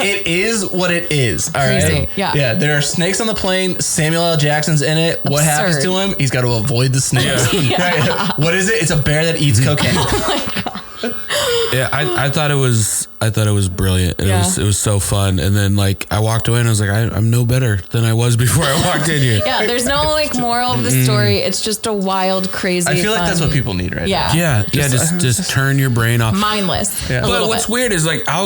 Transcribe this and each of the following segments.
it is what it is. All Crazy. right. Yeah. There are snakes on the plane. Samuel L. Jackson's in it. What happens to him? He's got to avoid the snakes. Right? What is it? It's a bear that eats cocaine. Oh my God. Yeah, I thought it was brilliant. It was so fun. And then like I walked away and I was like, I'm no better than I was before I walked in here. Yeah, there's no like moral of the story. It's just a wild, crazy. I feel like that's what people need right now. Yeah. Just turn your brain off. Mindless. Yeah. But what's weird is like I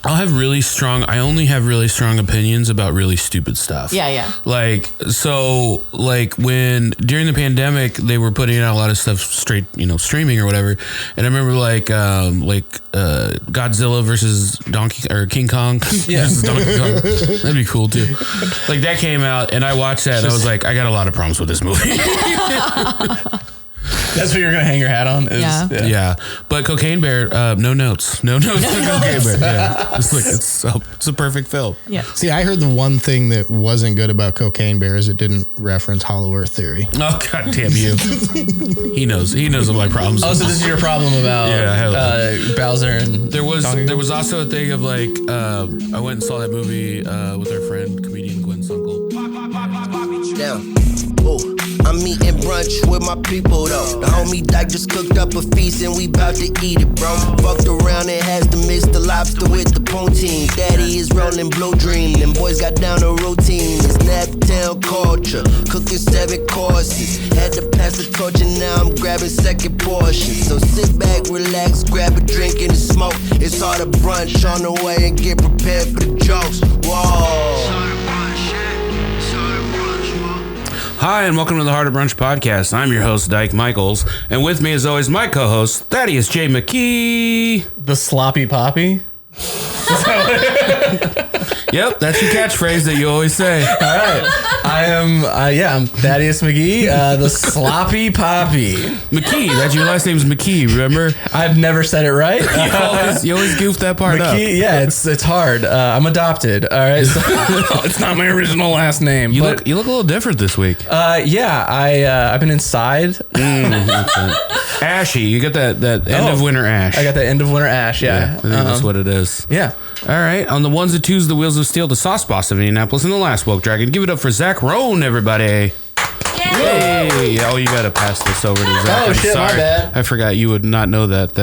only have really strong opinions about really stupid stuff. Yeah. Like, so like when during the pandemic, they were putting out a lot of stuff straight, streaming or whatever. And I remember Godzilla versus King Kong. Versus Donkey Kong. That'd be cool too. Like that came out and I watched that and I was like, I got a lot of problems with this movie. That's what you're going to hang your hat on? Yeah. But Cocaine Bear, no notes. No notes for Cocaine Bear. Yeah. It's a perfect film. Yeah. See, I heard the one thing that wasn't good about Cocaine Bear is it didn't reference Hollow Earth theory. Oh, God damn you. He knows what my problems are. Oh, so this is your problem about Bowser and There was also a thing of like, I went and saw that movie with our friend, comedian Gwen Sunkel. Down. Oh, I'm eating brunch with my people though. The homie Dyke just cooked up a feast and we bout to eat it, bro. Fucked around and has to mix the lobster with the poutine. Daddy is rolling blue dream. Them boys got down a routine. It's Naptown culture. Cooking 7 courses. Had to pass the torch and now I'm grabbing second portion. So sit back, relax, grab a drink and a smoke. It's Harder Brunch on the way and get prepared for the jokes. Whoa. Hi, and welcome to the Harder Brunch Podcast. I'm your host, Dyke Michaels, and with me, as always, my co-host, Thaddeus J. McKee. the sloppy poppy. Yep, that's your catchphrase that you always say. All right. I'm Thaddeus McGee, the sloppy poppy. McKee, that's your last name's McKee, remember? I've never said it right. You always goof that part McKee, up. Yeah, it's hard. I'm adopted. All right. So it's not my original last name. You look a little different this week. I've been inside. Ashy. You got that end of winter ash. I got that end of winter ash, yeah. I think that's what it is. Yeah. All right. On the ones and twos, the wheels of steel, the sauce boss of Indianapolis, and the last woke dragon. Give it up for Zach Rohn, everybody. Yay. Hey. Oh, you got to pass this over to Zach. Oh, shit, my bad. I forgot you would not know that.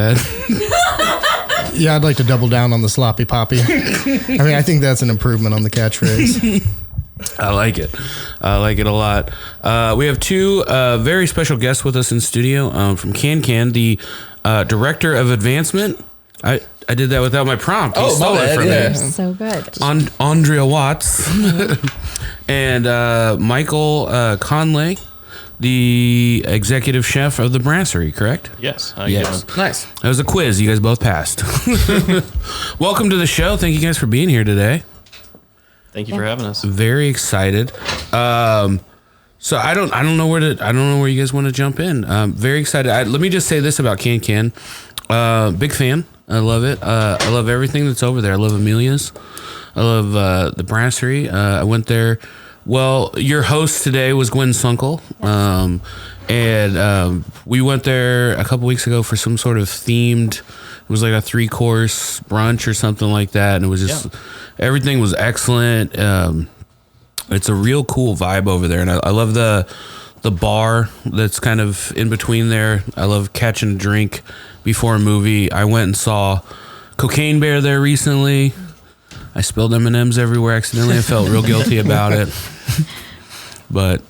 Yeah, I'd like to double down on the sloppy poppy. I think that's an improvement on the catchphrase. I like it. I like it a lot. We have two very special guests with us in studio from Can, the director of advancement. I did that without my prompt. You stole it from me. So good. Andrea Watts and Michael Conley, the executive chef of the Brasserie, correct? Yes. Yes. Nice. That was a quiz. You guys both passed. Welcome to the show. Thank you guys for being here today. Thank you for having us. Very excited. So I don't know where you guys want to jump in. Very excited. Let me just say this about Can. Big fan. I love it. I love everything that's over there. I love Amelia's. I love the Brasserie. I went there. Well, your host today was Gwen Sunkel. And we went there a couple weeks ago for some sort of themed, it was like a 3-course brunch or something like that. And it was just, everything was excellent. It's a real cool vibe over there. And I love the bar that's kind of in between there. I love catching a drink before a movie. I went and saw Cocaine Bear there recently. I spilled M&Ms everywhere accidentally. I felt real guilty about it. But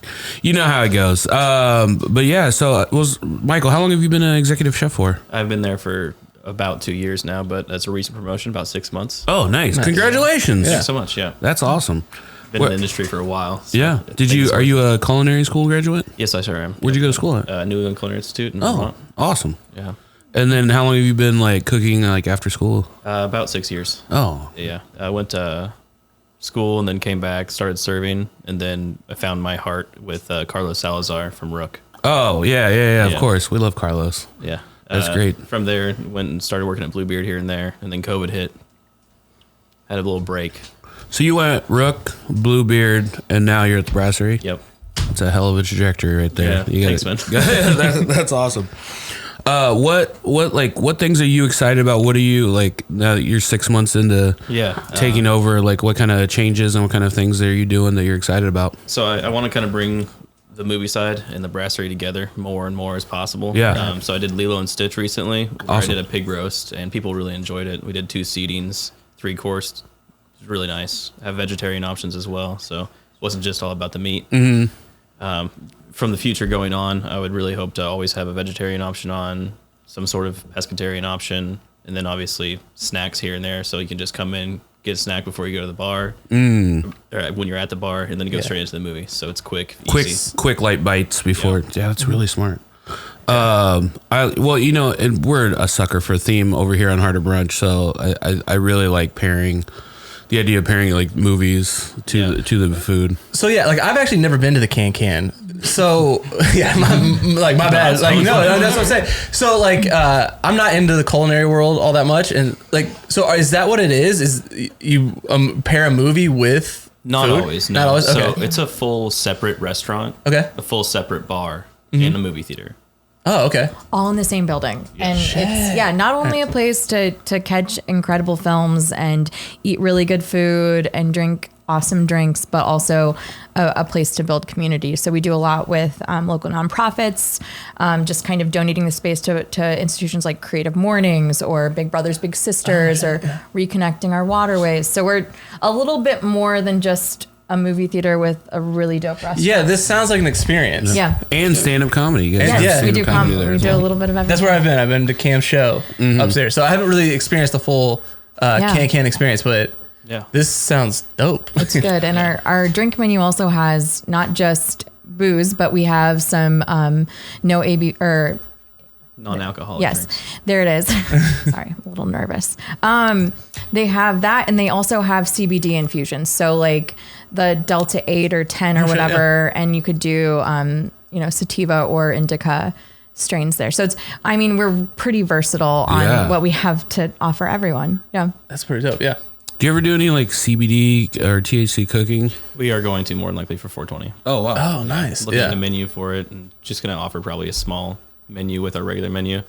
you know how it goes. But yeah, so Michael, how long have you been an executive chef for? I've been there for about 2 years now, but that's a recent promotion, about 6 months. Oh, nice. Congratulations. Thanks so much, yeah. That's awesome. Been in the industry for a while. So yeah. Are you a culinary school graduate? Yes, I sure am. Where'd you go to school at? New England Culinary Institute in Vermont. Awesome. Yeah. And then how long have you been like cooking like after school? About 6 years. Oh. Yeah. I went to school and then came back, started serving, and then I found my heart with Carlos Salazar from Rook. Oh, yeah, of course. We love Carlos. Yeah. That's great. From there, went and started working at Bluebeard here and there, and then COVID hit. Had a little break. So you went Rook, Bluebeard, and now you're at the Brasserie? Yep. That's a hell of a trajectory right there. Yeah, thanks, man. That's awesome. What things are you excited about? What are you like now that you're 6 months into taking over? Like what kind of changes and what kind of things are you doing that you're excited about? So I want to kind of bring the movie side and the brasserie together more and more as possible. Yeah. So I did Lilo and Stitch recently. Where Awesome. I did a pig roast and people really enjoyed it. We did 2 seatings, 3 course. It was really nice. Have vegetarian options as well. So it wasn't just all about the meat. Mm-hmm. From the future going on, I would really hope to always have a vegetarian option on, some sort of pescatarian option, and then obviously snacks here and there. So you can just come in, get a snack before you go to the bar, or when you're at the bar, and then go straight into the movie. So it's quick, easy. Quick light bites before. Yeah, that's really smart. And we're a sucker for theme over here on Harder Brunch, so I really like the idea of pairing like movies to the food. So yeah, like I've actually never been to the Can. So yeah, my bad. Like no, that's what I'm saying. So like I'm not into the culinary world all that much, and like so is that what it is? Is you pair a movie with Not food? always. No. Not always. Okay. So it's a full separate restaurant. Okay. A full separate bar and a movie theater. Oh, okay. All in the same building. And it's not only a place to catch incredible films and eat really good food and drink awesome drinks, but also a place to build community. So we do a lot with local nonprofits, just kind of donating the space to institutions like Creative Mornings or Big Brothers Big Sisters or reconnecting our waterways. So we're a little bit more than just a movie theater with a really dope restaurant. Yeah, this sounds like an experience. Yeah. And stand-up comedy. You guys Yes, have we stand-up do comedy we there as do well. a little bit of everything. That's where I've been. I've been to Cam's show upstairs. So I haven't really experienced the full Can experience, but this sounds dope. It's good. And our drink menu also has not just booze, but we have some no AB or Non-alcoholic yes, drinks. there it is. Sorry, I'm a little nervous. They have that, and they also have CBD infusions. So like the Delta 8 or 10 or whatever, and you could do sativa or indica strains there. So we're pretty versatile on what we have to offer everyone. Yeah, That's pretty dope. Yeah. Do you ever do any like CBD or THC cooking? We are going to more than likely for 420. Oh wow. Oh, nice. Looking at the menu for it and just going to offer probably a small menu with our regular menu.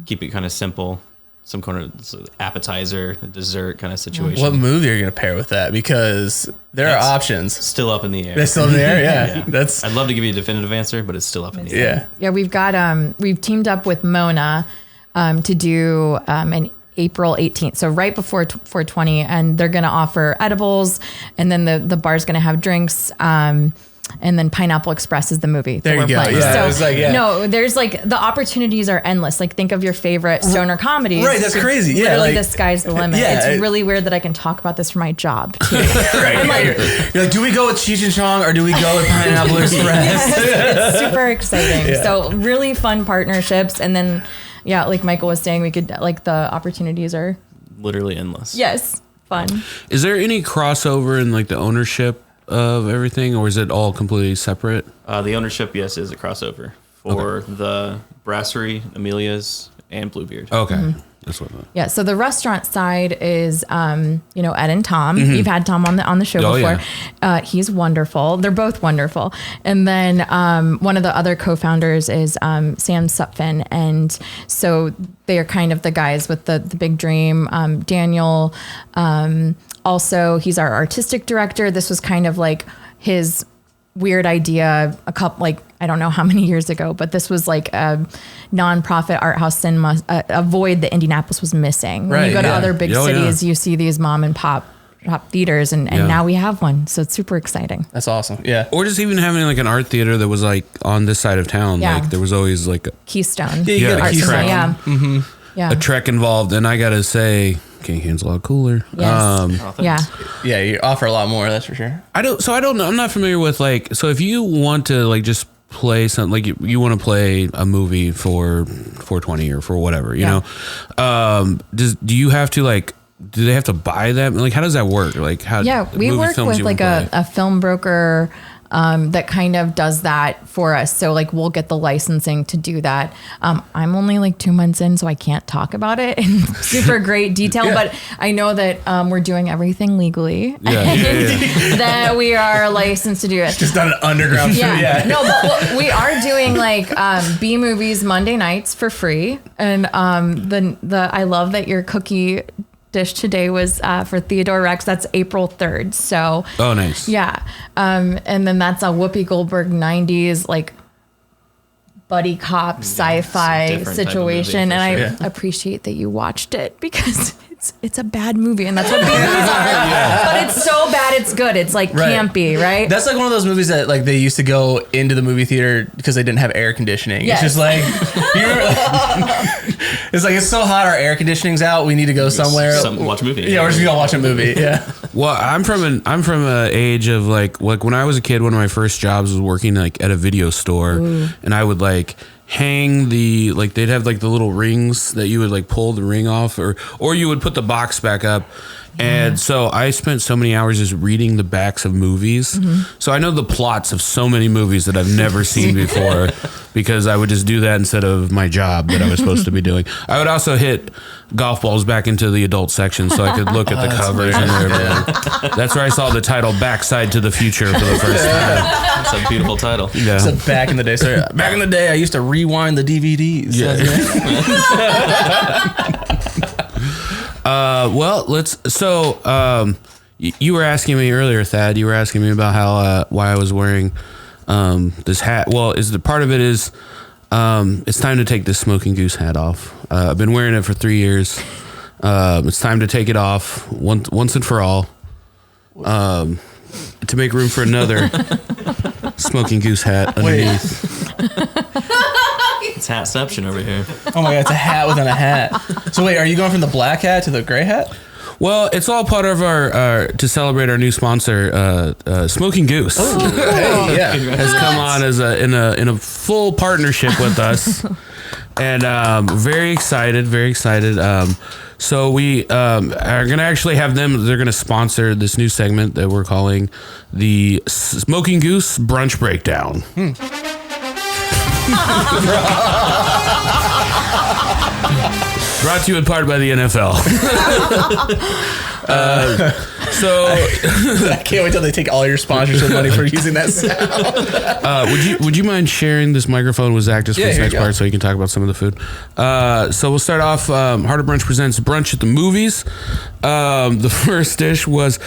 Keep it kind of simple. Some kind of appetizer, dessert kind of situation. What movie are you going to pair with that? Because there are options. Still up in the air. They're still in the air? Yeah. That's I'd love to give you a definitive answer, but it's still up in the air. yeah. Yeah, we've got we've teamed up with Mona to do an April 18th, so right before 420, and they're going to offer edibles, and then the bar's going to have drinks, and then Pineapple Express is the movie There that you we're go. playing. Yeah, So it's like, no, there's like the opportunities are endless. Like think of your favorite stoner comedies. Right, that's crazy. Yeah, literally like- the sky's the limit. Yeah, It's really weird that I can talk about this for my job too. Right. You're like, do we go with Cheech and Chong or do we go with Pineapple Express? It's super exciting. So really fun partnerships, and then like Michael was saying, we could like the opportunities are Literally endless. fun. Is there any crossover in like the ownership of everything, or is it all completely separate? The ownership, yes, is a crossover for the brasserie, Amelia's, and Bluebeard. Okay. That's what I thought. Yeah, so the restaurant side is, Ed and Tom. You've had Tom on the show before. Yeah. He's wonderful. They're both wonderful. And then one of the other co-founders is Sam Supfin, and so they are kind of the guys with the big dream. Daniel, also he's our artistic director. This was kind of like his weird idea I don't know how many years ago, but this was like a nonprofit art house cinema, a void that Indianapolis was missing. When you go to other big cities, you see these mom and pop theaters, and now we have one. So it's super exciting. That's awesome. Yeah. Or just even having like an art theater that was like on this side of town. Yeah. Like there was always like Keystone. Yeah, you got a Art Keystone. Cinema, yeah. a trek involved. And I got to say, King Can's a lot cooler. Yes. Yeah. Yeah, you offer a lot more, that's for sure. I don't know. I'm not familiar with like, so if you want to like just play something, like you want to play a movie for 420 or for whatever, you know, do you have to like, do they have to buy that? Like, how does that work? Like how? Yeah, we movie work films with you like wanna play? a film broker that kind of does that for us. So like we'll get the licensing to do that. I'm only like 2 months in, so I can't talk about it in super great detail, but I know that we're doing everything legally. That we are licensed to do it. Just not an underground show. No, but we are doing like B movies Monday nights for free. And I love that your cookie dish today was for Theodore Rex. That's April 3rd. So nice. Yeah. And then that's a Whoopi Goldberg 90s like buddy cop sci-fi situation. And I appreciate that you watched it because it's a bad movie, and that's what B movies are. But it's so bad it's good. It's like campy, right? That's like one of those movies that like they used to go into the movie theater because they didn't have air conditioning. Yes. It's just like it's like it's so hot, our air conditioning's out. We need to go somewhere. Watch a movie. Yeah, we're just gonna watch a movie. Yeah. Well, I'm from an age of like when I was a kid, one of my first jobs was working like at a video store, and I would like hang they'd have like the little rings that you would like pull the ring off, or you would put the box back up. And so I spent so many hours just reading the backs of movies. So I know the plots of so many movies that I've never seen before because I would just do that instead of my job that I was supposed to be doing. I would also hit golf balls back into the adult section so I could look at the covers and everything. That's where I saw the title Backside to the Future for the first time. That's a beautiful title. Yeah. So back in the day. So back in the day, I used to rewind the DVDs. Yeah. You were asking me earlier, Thad. You were asking me about how why I was wearing this hat. Well, part of it is it's time to take this Smoking Goose hat off. I've been wearing it for 3 years. It's time to take it off once and for all. To make room for another Smoking Goose hat underneath. It's hatception over here. Oh my God, it's a hat within a hat. So wait, are you going from the black hat to the gray hat? Well, it's all part of our to celebrate our new sponsor, Smoking Goose. Hey, yeah, has come on as in a full partnership with us, and very excited. So we are gonna actually have them. They're gonna sponsor this new segment that we're calling the Smoking Goose Brunch Breakdown. Brought to you in part by the NFL. I can't wait till they take all your sponsorship money for using that sound. Would you mind sharing this microphone with Zach just for this next part so you can talk about some of the food? So we'll start off. Harder Brunch presents Brunch at the Movies. The first dish was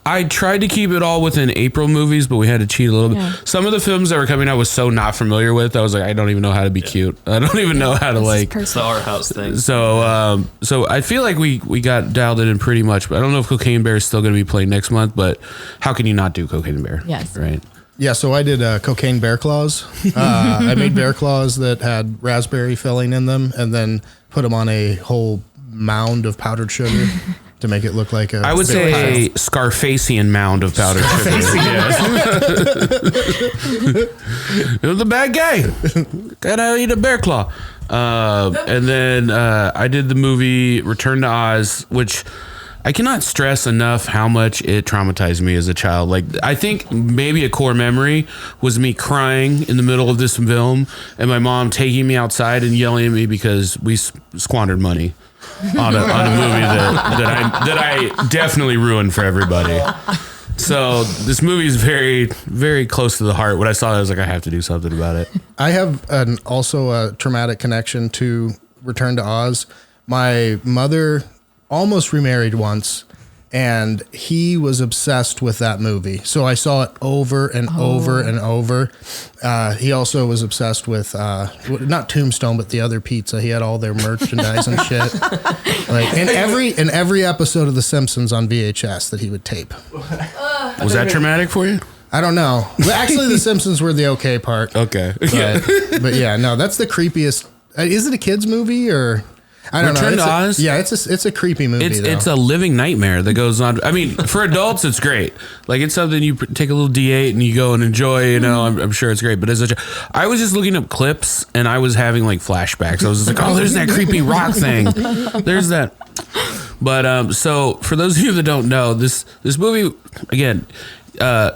I tried to keep it all within April movies, but we had to cheat a little bit. Some of the films that were coming out I was so not familiar with. I was like, I don't even know how to be cute. I don't even know how to like. It's the art house thing. So I feel like we got dialed in pretty much. But I don't know if Cocaine Bear is still going to be played next month. But how can you not do Cocaine Bear? Yes. Right. Yeah, so I did cocaine bear claws. I made bear claws that had raspberry filling in them, and then put them on a whole mound of powdered sugar to make it look like I would say a Scarfacian mound of powdered sugar. It was a bad guy. Gotta eat a bear claw. And then I did the movie Return to Oz, which I cannot stress enough how much it traumatized me as a child. Like, I think maybe a core memory was me crying in the middle of this film and my mom taking me outside and yelling at me because we squandered money on a movie that I definitely ruined for everybody. So this movie is very, very close to the heart. When I saw it, I was like, I have to do something about it. I have also a traumatic connection to Return to Oz. My mother almost remarried once, and he was obsessed with that movie. So I saw it over and over and over. He also was obsessed with not Tombstone, but the other pizza. He had all their merchandise and shit. Like in every episode of The Simpsons on VHS that he would tape. Was that traumatic for you? I don't know. But actually, The Simpsons were the okay part. Okay. But yeah, no, that's the creepiest. Is it a kid's movie or? I don't know. Return to Oz? Yeah, it's a creepy movie. It's a living nightmare that goes on. I mean, for adults, it's great. Like, it's something you take a little D8 and you go and enjoy. You know, I'm sure it's great. But I was just looking up clips and I was having like flashbacks. I was just like, oh, there's that creepy rock thing. There's that. But so for those of you that don't know, this movie again.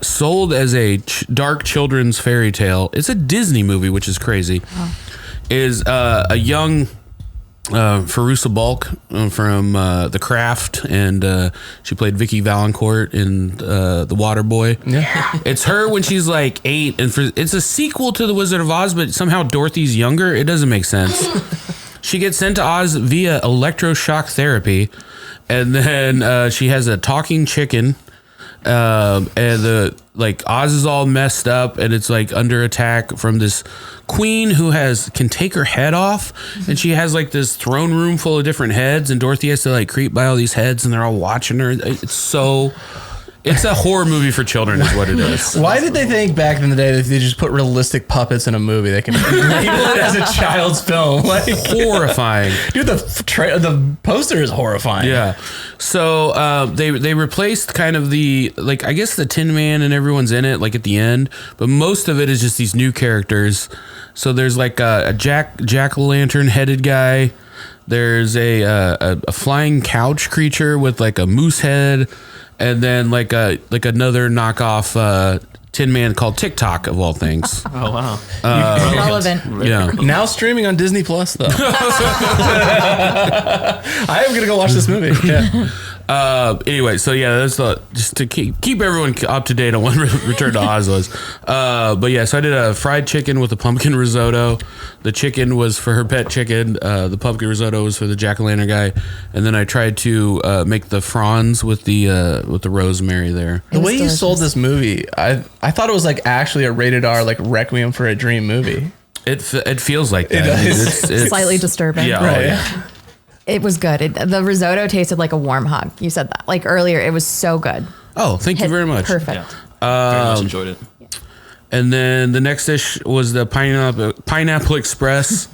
sold as a dark children's fairy tale. It's a Disney movie, which is crazy. Is a young Farousa Balk from The Craft, and she played Vicky Valancourt in The Waterboy. Yeah. It's her when she's like 8, and it's a sequel to The Wizard of Oz, but somehow Dorothy's younger. It doesn't make sense. She gets sent to Oz via electroshock therapy, and then she has a talking chicken. And Oz is all messed up, and it's like under attack from this queen who can take her head off, and she has like this throne room full of different heads, and Dorothy has to like creep by all these heads, and they're all watching her. It's a horror movie for children is what it is. Why did they think back in the day that they just put realistic puppets in a movie? They can label it as a child's film. Like, horrifying. Dude, the poster is horrifying. Yeah. So they replaced kind of the, like, I guess the Tin Man and everyone's in it, like at the end, but most of it is just these new characters. So there's like a jack-o'-lantern headed guy. There's a flying couch creature with like a moose head. And then like another knockoff Tin Man called TikTok, of all things. Oh wow, relevant. Yeah. Now streaming on Disney Plus though. I am gonna go watch this movie. Yeah. Anyway, so yeah, that's just to keep everyone up to date on what Return to Oz was. But yeah, so I did a fried chicken with a pumpkin risotto. The chicken was for her pet chicken. The pumpkin risotto was for the jack-o'-lantern guy. And then I tried to make the fronds with the rosemary there. The way you sold this movie, I thought it was like actually a rated R like Requiem for a Dream movie. It feels like that. It's slightly disturbing. Yeah, right. Yeah. It was good. The risotto tasted like a warm hug. You said that like earlier. It was so good. Oh, thank you very much. Perfect. Yeah. Very much enjoyed it. And then the next dish was the pineapple express.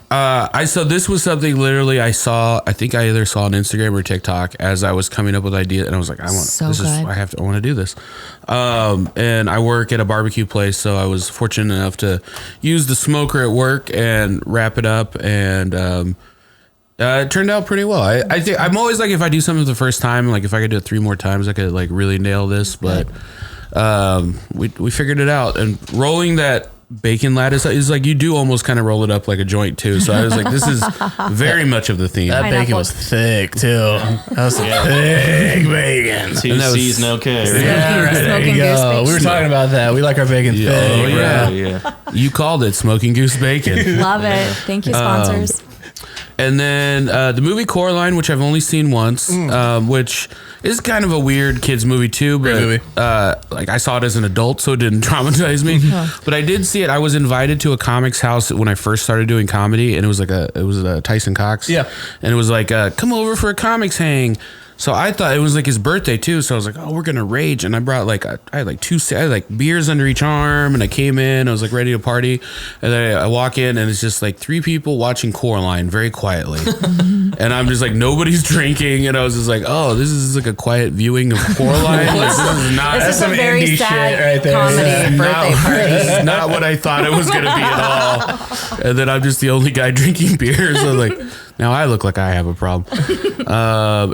So this was something literally I saw. I think I either saw on Instagram or TikTok as I was coming up with ideas, and I was like, I want to do this. And I work at a barbecue place, so I was fortunate enough to use the smoker at work and wrap it up, and it turned out pretty well. I think I'm always like, if I do something the first time, like if I could do it 3 more times, I could like really nail this. But we figured it out, and rolling that bacon lattice is like, you do almost kind of roll it up like a joint too. So I was like, this is very much of the theme. That bacon was thick too. That was thick bacon. 2 C's, no K. Right? Yeah, right, there you go. We were talking about that. We like our bacon thick. Oh, yeah. Yeah. You called it smoking goose bacon. Love it. Thank you, sponsors. And then the movie Coraline, which I've only seen once, which is kind of a weird kids movie too. But movie. Like I saw it as an adult, so it didn't traumatize me. But I did see it. I was invited to a comics house when I first started doing comedy, and it was like Tyson Cox. Yeah, and it was like come over for a comics hang. So I thought it was like his birthday too. So I was like, oh, we're going to rage. And I brought like, I had like beers under each arm, and I came in, I was like ready to party. And then I walk in, and it's just like 3 people watching Coraline very quietly. And I'm just like, nobody's drinking. And I was just like, oh, this is like a quiet viewing of Coraline. Like, this is not, this is some very sad right there. comedy birthday party. This is not what I thought it was going to be at all. And then I'm just the only guy drinking beer. So like, now I look like I have a problem.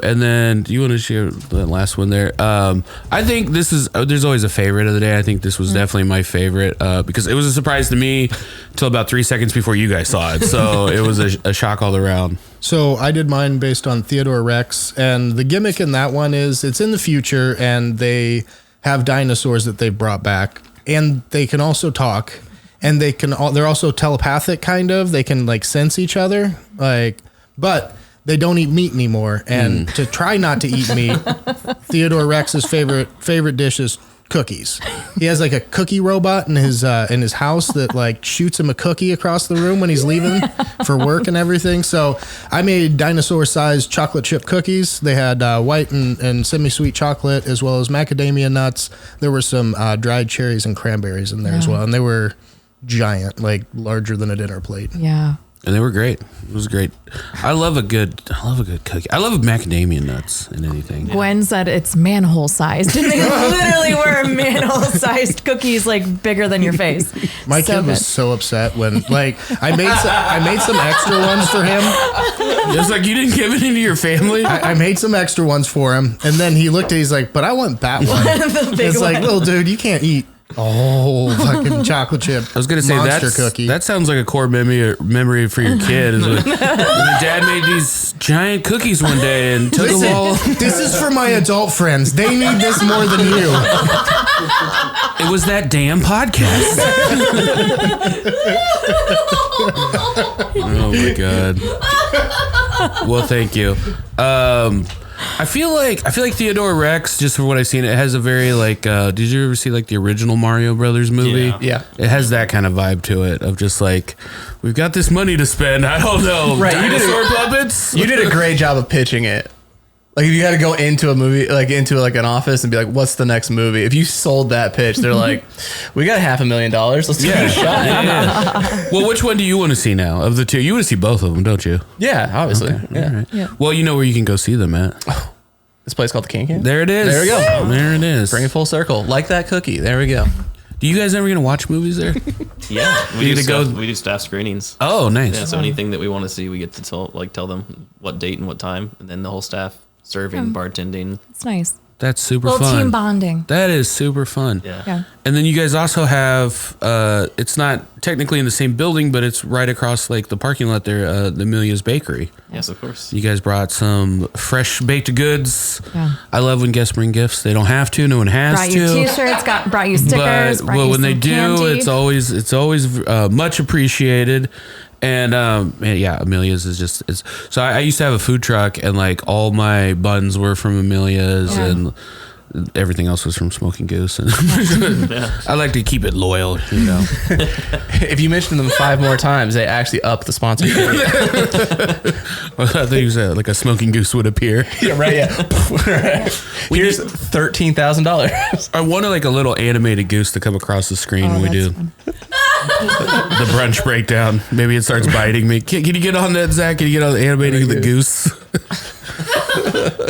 And then, do you want to share the last one there? I think this is, there's always a favorite of the day. I think this was definitely my favorite because it was a surprise to me until about 3 seconds before you guys saw it. So it was a shock all around. So I did mine based on Theodore Rex. And the gimmick in that one is it's in the future, and they have dinosaurs that they've brought back. And they can also talk. And they're also telepathic, kind of. They can like sense each other. But they don't eat meat anymore. And to try not to eat meat, Theodore Rex's favorite dish is cookies. He has like a cookie robot in his house that like shoots him a cookie across the room when he's leaving for work and everything. So I made dinosaur-sized chocolate chip cookies. They had white and semi-sweet chocolate, as well as macadamia nuts. There were some dried cherries and cranberries in there as well. And they were giant, like larger than a dinner plate. Yeah. And they were great. It was great. I love a good cookie. I love macadamia nuts in anything. Gwen said it's manhole sized, and they literally were manhole sized cookies, like bigger than your face. My kid was so upset when, like, I made some extra ones for him. Just like you didn't give it into your family. I made some extra ones for him, and then he looked at, he's like, "But I want that one." It's like, little dude, you can't eat fucking chocolate chip. I was gonna say monster cookie. That sounds like a core memory for your kid. Is when Dad made these giant cookies one day and took them all. This is for my adult friends. They need this more than you. It was that damn podcast. Oh my god. Well, thank you. I feel like Theodore Rex, just for what I've seen, it has a very like. Did you ever see like the original Mario Brothers movie? Yeah. It has that kind of vibe to it of just like, we've got this money to spend. I don't know. Right. Dinosaur puppets. You did a great job of pitching it. Like if you got to go into a movie, like into like an office and be like, what's the next movie? If you sold that pitch, they're like, we got $500,000. Let's give it a shot. Yeah. Well, which one do you want to see now of the two? You want to see both of them, don't you? Yeah, obviously. Okay. Yeah. All right. Well, you know where you can go see them at. This place called the Can. There it is. There we go. There it is. Bring it full circle. Like that cookie. There we go. Do you guys ever gonna watch movies there? Yeah, You we to do staff screenings. Oh, nice. Yeah, so anything that we want to see, we get to tell them what date and what time, and then the whole staff serving, bartending. It's nice. That's super Little fun. team bonding. That is super fun. Yeah. And then you guys also have, it's not technically in the same building, but it's right across like the parking lot there, the Amelia's Bakery. Yes, of course. You guys brought some fresh baked goods. Yeah. I love when guests bring gifts. They don't have to. No one has Brought to. you t-shirts, brought you stickers, But brought you when they some do, candy. it's always much appreciated. And yeah, Amelia's is just so I used to have a food truck, and like all my buns were from Amelia's, and everything else was from Smoking Goose. And I like to keep it loyal, you know. If you mention them 5 more times, they actually up the sponsorship. I thought you said like a Smoking Goose would appear. Yeah, right. Yeah. Here's $13,000. I wanted like a little animated goose to come across the screen when we do the brunch breakdown. Maybe it starts biting me. Can you get on that, Zach? Can you get on animating the goose?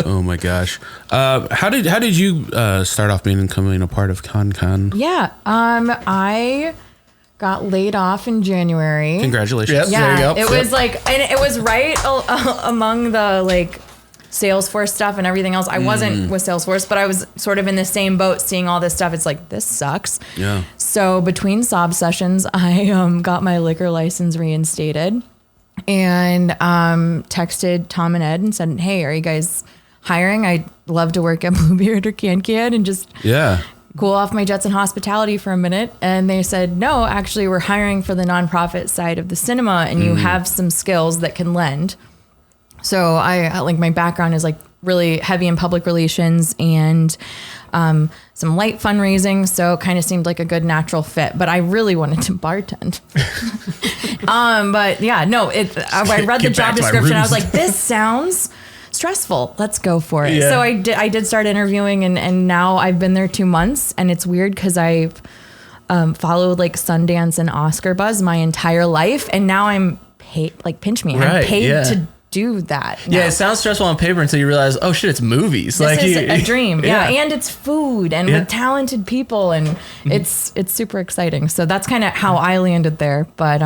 Oh my gosh. How did you start off becoming a part of ConCon? Yeah. I got laid off in January. Congratulations. Yep. Yeah. There you go. It was like, and it was right among the like Salesforce stuff and everything else. I wasn't with Salesforce, but I was sort of in the same boat seeing all this stuff. It's like, this sucks. Yeah. So between sob sessions, I got my liquor license reinstated and texted Tom and Ed and said, hey, are you guys hiring? I'd love to work at Bluebeard or Can and just cool off my jets and hospitality for a minute. And they said, no, actually, we're hiring for the nonprofit side of the cinema, and you have some skills that can lend. So I like, my background is like really heavy in public relations and some light fundraising. So it kind of seemed like a good natural fit, but I really wanted to bartend. But yeah, no, I read the job description. I was like, this sounds stressful. Let's go for it. Yeah. So I did start interviewing, and now I've been there 2 months, and it's weird because I've followed like Sundance and Oscar buzz my entire life. And now I'm paid, like pinch me. Right, I'm paid to do that. Yeah, now. it sounds stressful on paper until you realize, oh shit, it's movies. This is a dream. Yeah. And it's food and with talented people, and it's super exciting. So that's kind of how I landed there. But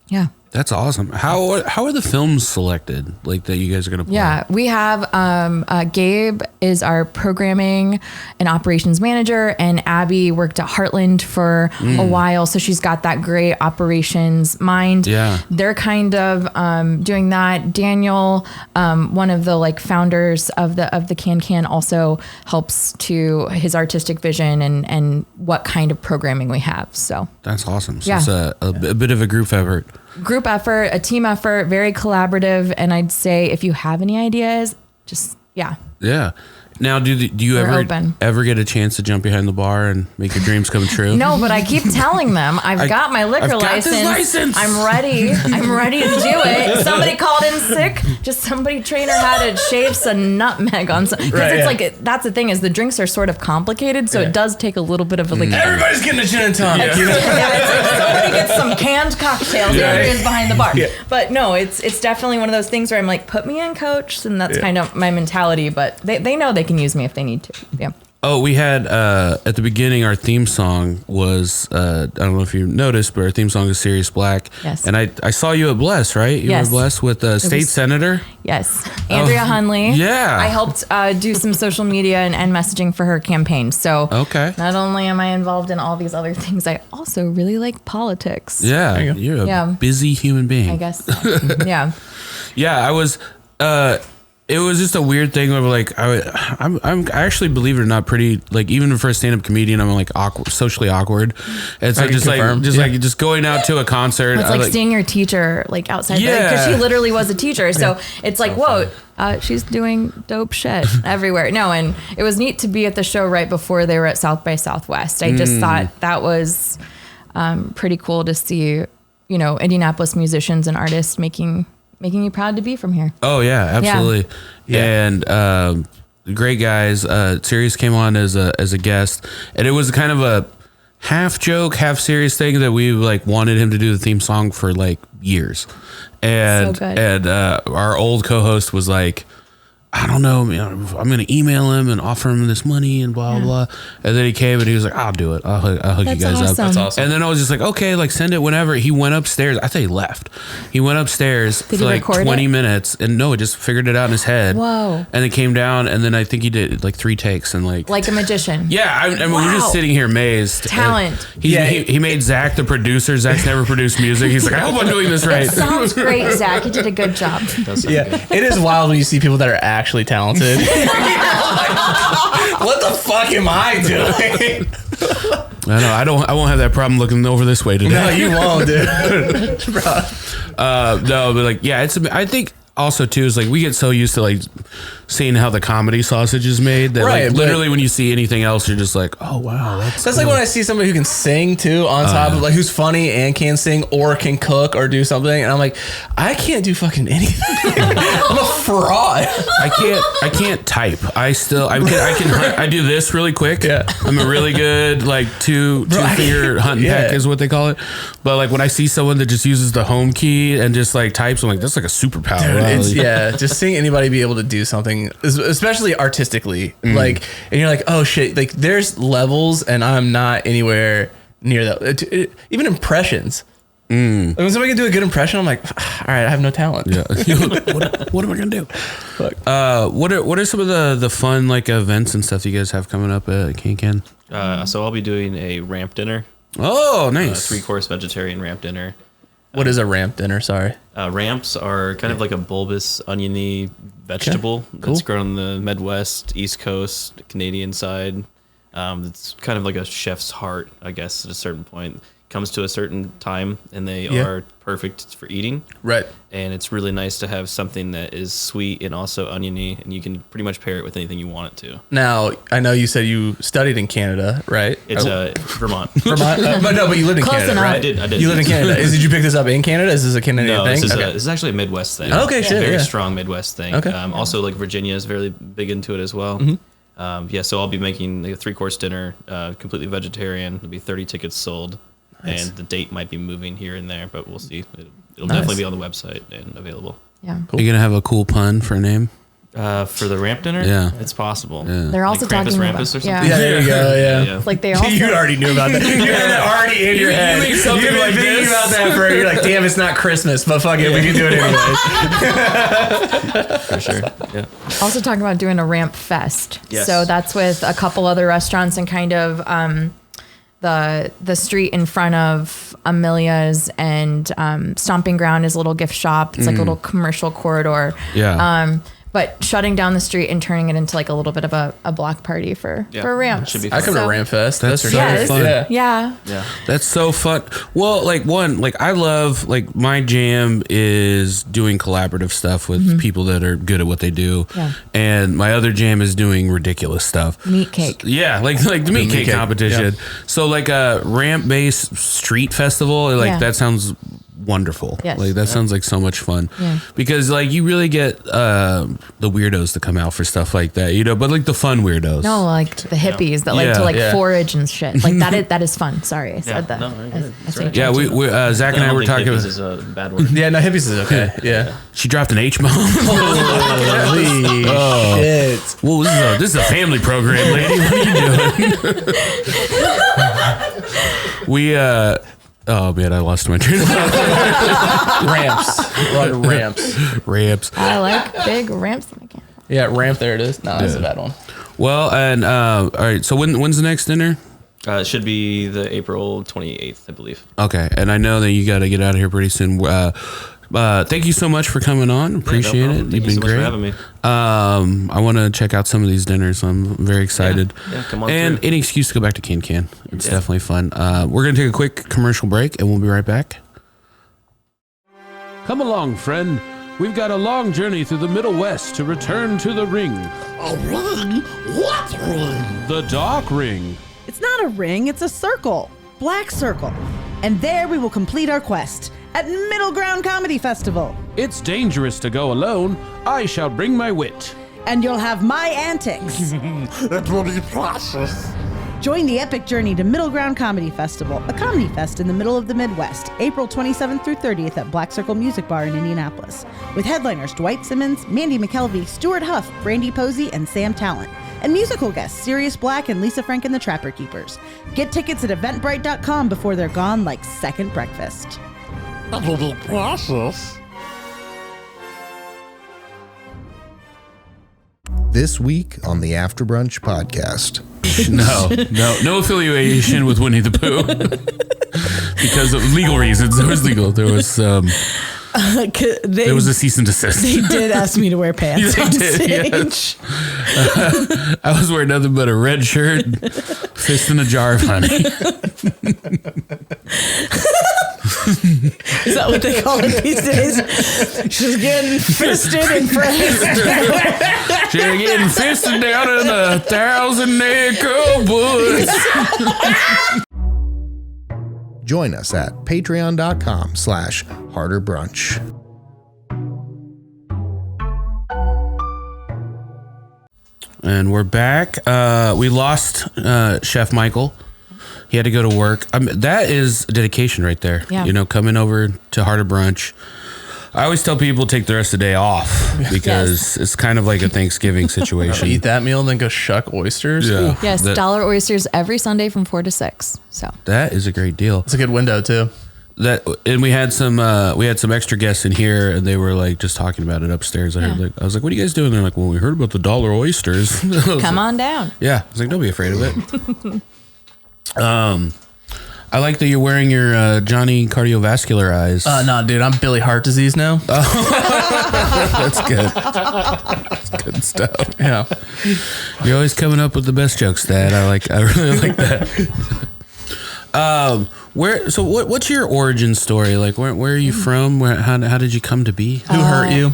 yeah. That's awesome. How are the films selected, like that you guys are gonna play? Yeah, we have Gabe is our programming and operations manager, and Abby worked at Heartland for a while, so she's got that great operations mind. Yeah, they're kind of doing that. Daniel, one of the like founders of the Can also helps to his artistic vision and what kind of programming we have. So that's awesome. So it's a bit of a group effort. Group effort, a team effort, very collaborative. And I'd say if you have any ideas, just, Yeah. Now, do you We're ever open. get a chance to jump behind the bar and make your dreams come true? No, but I keep telling them I've got my liquor I've got this license. I'm ready. I'm ready to do it. Somebody called in sick. Just somebody trainer had to shave some nutmeg on some. Because it's like, that's the thing is the drinks are sort of complicated. So it does take a little bit of a like. Everybody's getting a gin and tonic. You know? It's like somebody gets some canned cocktails. There it is behind the bar. Yeah. But no, it's definitely one of those things where I'm like, put me in, coach. And that's kind of my mentality. But they know they can use me if they need to. Yeah. Oh, we had at the beginning our theme song was I don't know if you noticed, but our theme song is Sirius Black. Yes. And I saw you at Bless, right? You Yes. were Bless with State Senator. Yes. Andrea Hunley. yeah. I helped do some social media and messaging for her campaign. So not only am I involved in all these other things, I also really like politics. Yeah. You're a busy human being. I guess. So. Yeah. Yeah, I was. It was just a weird thing where like I'm actually, believe it or not, pretty like even for a stand-up comedian I'm like socially awkward, and so just going out to a concert. It's like seeing your teacher like outside because she literally was a teacher, so it's like whoa. She's doing dope shit everywhere. No, and it was neat to be at the show right before they were at South by Southwest. I just thought that was pretty cool to see, Indianapolis musicians and artists making you proud to be from here. Oh yeah, absolutely. Yeah. And great guys. Sirius came on as a guest, and it was kind of a half joke, half serious thing that we like wanted him to do the theme song for like years. And our old co-host was like, I don't know, I'm going to email him and offer him this money and blah, blah. And then he came and he was like, I'll do it. I'll hook you guys up. That's awesome. And then I was just like, okay, like send it whenever. He went upstairs. I thought he left. He went upstairs for like 20 minutes and no, just figured it out in his head. Whoa. And then came down and then I think he did like 3 takes and like a magician. Yeah. I mean, we're just sitting here amazed. Talent. He made Zach the producer. Zach's never produced music. He's like, I hope I'm doing this right. Sounds great, Zach. You did a good job. Yeah. It is wild when you see people that are actually talented. What the fuck am I doing? I know. I won't have that problem looking over this way today. No, you won't, dude. No, but like, yeah, I think also too is like we get so used to like seeing how the comedy sausage is made that like literally when you see anything else you're just like, oh wow, that's cool. Like when I see somebody who can sing too on top of like who's funny and can sing or can cook or do something, and I'm like, I can't do fucking anything. I'm a fraud. I can't type. I do this really quick. Yeah. I'm a really good like two finger hunt and peck is what they call it. But like when I see someone that just uses the home key and just like types, I'm like, that's like a superpower. Dude, just seeing anybody be able to do something, especially artistically, like, and you're like, oh shit, like there's levels and I'm not anywhere near that. Even impressions. Like when somebody can do a good impression, I'm like, all right, I have no talent. Yeah. what am I gonna do? What are some of the fun like events and stuff you guys have coming up at Can? So I'll be doing a ramp dinner. Oh, nice. 3-course vegetarian ramp dinner. What is a ramp dinner? Sorry. Ramps are kind of like a bulbous, oniony vegetable that's grown on the Midwest, East Coast, Canadian side. It's kind of like a chef's heart, I guess, at a certain point. Comes to a certain time, and they are perfect for eating. Right. And it's really nice to have something that is sweet and also oniony, and you can pretty much pair it with anything you want it to. Now, I know you said you studied in Canada, right? It's Vermont. Vermont? But you lived in Close Canada, enough. right? I did. You lived in Canada. Did you pick this up in Canada? Is this a Canadian thing? This is actually a Midwest thing. Okay, shit. Very strong Midwest thing. Okay. Also, like Virginia is very big into it as well. So I'll be making like a 3-course dinner, completely vegetarian. There'll be 30 tickets sold. Nice. And the date might be moving here and there, but we'll see. It'll definitely be on the website and available. Yeah. Cool. Are you gonna have a cool pun for a name? For the ramp dinner? Yeah. It's possible. Yeah. They're also like talking Krampus about or something? Yeah, there you go. Yeah. Like they also You already knew about that. You had it already in your head. make something You've been like thinking this. about that for. You're like, damn, it's not Christmas, but fuck it, we can do it anyways. For sure. Yeah. also talking about doing a ramp fest. Yes. So that's with a couple other restaurants and kind of the street in front of Amelia's and Stomping Ground is a little gift shop. It's like a little commercial corridor. Yeah. but shutting down the street and turning it into like a little bit of a block party for ramps. Should be I fun. come to Ramp Fest. That's for Yes. sure. fun. Yeah. That's so fun. Well, like I love, like, my jam is doing collaborative stuff with people that are good at what they do. Yeah. And my other jam is doing ridiculous stuff. Meat cake. Yeah, like the meat cake competition. Yeah. So like a ramp-based street festival, like that sounds wonderful. Yes. Like that sounds like so much fun. Yeah. Because like you really get the weirdos to come out for stuff like that, you know, but like the fun weirdos. No, like the hippies that like to like forage and shit. Like that is fun. Sorry, I said that. No, that's right. Yeah, we Zach and I were talking about. Is a bad word. Yeah, no, hippies is okay. Yeah. She dropped an H-bomb. Holy shit. Well, this is a family program, lady. What are you doing? Oh man, I lost my train of thought. Ramps. Run ramps. Ramps. I like big ramps. Yeah, ramp. There it is. No, that's a bad one. Well, and all right. So when's the next dinner? It should be the April 28th, I believe. Okay, and I know that you got to get out of here pretty soon. Thank you so much for coming on. Appreciate it. You've been so much great. for having me. I want to check out some of these dinners. I'm very excited. Yeah, come on and through. any excuse to go back to Can. It's definitely fun. We're going to take a quick commercial break, and we'll be right back. Come along, friend. We've got a long journey through the Middle West to return to the ring. A ring? What ring? The Dark Ring. It's not a ring, it's a circle. Black Circle. And there we will complete our quest at Middle Ground Comedy Festival. It's dangerous to go alone. I shall bring my wit. And you'll have my antics. It will be precious. Join the epic journey to Middle Ground Comedy Festival, a comedy fest in the middle of the Midwest, April 27th through 30th at Black Circle Music Bar in Indianapolis, with headliners Dwight Simmons, Mandy McKelvey, Stuart Huff, Brandy Posey, and Sam Talent, and musical guests Sirius Black and Lisa Frank and the Trapper Keepers. Get tickets at eventbrite.com before they're gone like second breakfast. It will be precious. This week on the After Brunch Podcast. No affiliation with Winnie the Pooh because of legal reasons. There was there was a cease and desist. They did ask me to wear pants on stage. I was wearing nothing but a red shirt, fist in a jar of honey. Is that what they call it these days? She's getting fisted and praised. She's getting fisted down in 1,000-acre woods. Join us at patreon.com/Harder Brunch. And we're back. We lost Chef Michael. He had to go to work. That is dedication right there. Yeah. You know, coming over to Harder Brunch. I always tell people take the rest of the day off because it's kind of like a Thanksgiving situation. Eat that meal and then go shuck oysters. Yeah. Ooh, Yes, dollar oysters every Sunday from 4 to 6. So that is a great deal. it's a good window too. And we had some extra guests in here, and they were like just talking about it upstairs. I was like, "What are you guys doing?" They're like, "Well, we heard about the dollar oysters." come on down. Yeah, I was like, "Don't be afraid of it." I like that you're wearing your Johnny cardiovascular eyes. Nah, dude, I'm Billy Heart disease now. That's good. That's good stuff. Yeah. You're always coming up with the best jokes, Dad. I really like that. What's your origin story? Like, where are you from? How did you come to be? Who hurt you?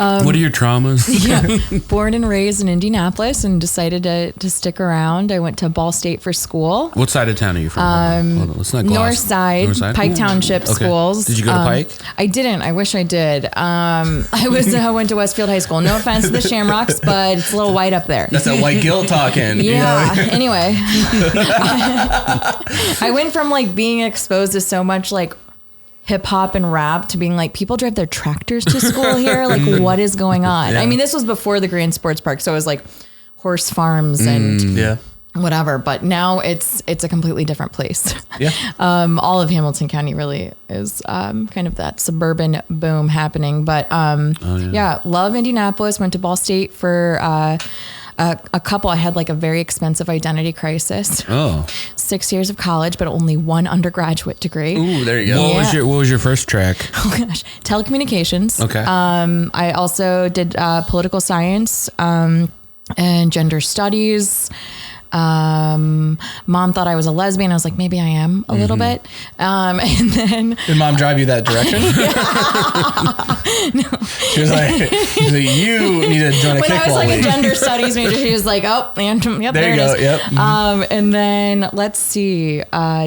What are your traumas? Yeah, born and raised in Indianapolis and decided to stick around. I went to Ball State for school. What side of town are you from? Hold on. Let's not North side, Pike Township schools. Did you go to Pike? I didn't. I wish I did. I went to Westfield High School. No offense to the Shamrocks, but it's a little white up there. That's that white guilt talking. Yeah. You know? Anyway, I went from like being exposed to so much like hip hop and rap to being like, people drive their tractors to school here. Like, what is going on? Yeah. I mean, this was before the Grand Sports Park, so it was like horse farms and Yeah. whatever. But now it's a completely different place. Yeah. All of Hamilton County really is kind of that suburban boom happening. But love Indianapolis. Went to Ball State for a a couple. I had like a very expensive identity crisis. Oh, 6 years of college, but only one undergraduate degree. Ooh, there you go. what was your first track? Oh gosh, telecommunications. Okay. I also did political science and gender studies. Mom thought I was a lesbian. I was like, maybe I am a little bit. And then Did mom drive you that direction? No. She was like, you need to join a kickball when I was like league. a gender studies major, she was like, oh, and yep, There there you it go. is. Yep. And then let's see,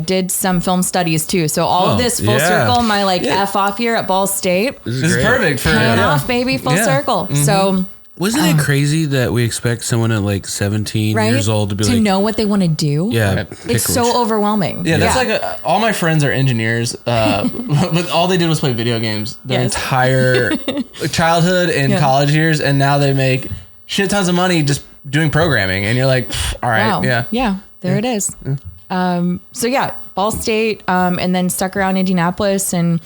did some film studies too. So all of this full yeah. circle, my like F off year at Ball State, This is perfect for paying off, baby, full Yeah. circle. So Wasn't it crazy that we expect someone at like 17 right years old to be to like, know what they want to do? yeah, It's so overwhelming. Yeah, that's like all my friends are engineers, but all they did was play video games their Yes. entire childhood and Yeah. college years, and now they make shit tons of money just doing programming, and you're like, all right, Wow. yeah. There it is. So yeah, Ball State, and then stuck around Indianapolis and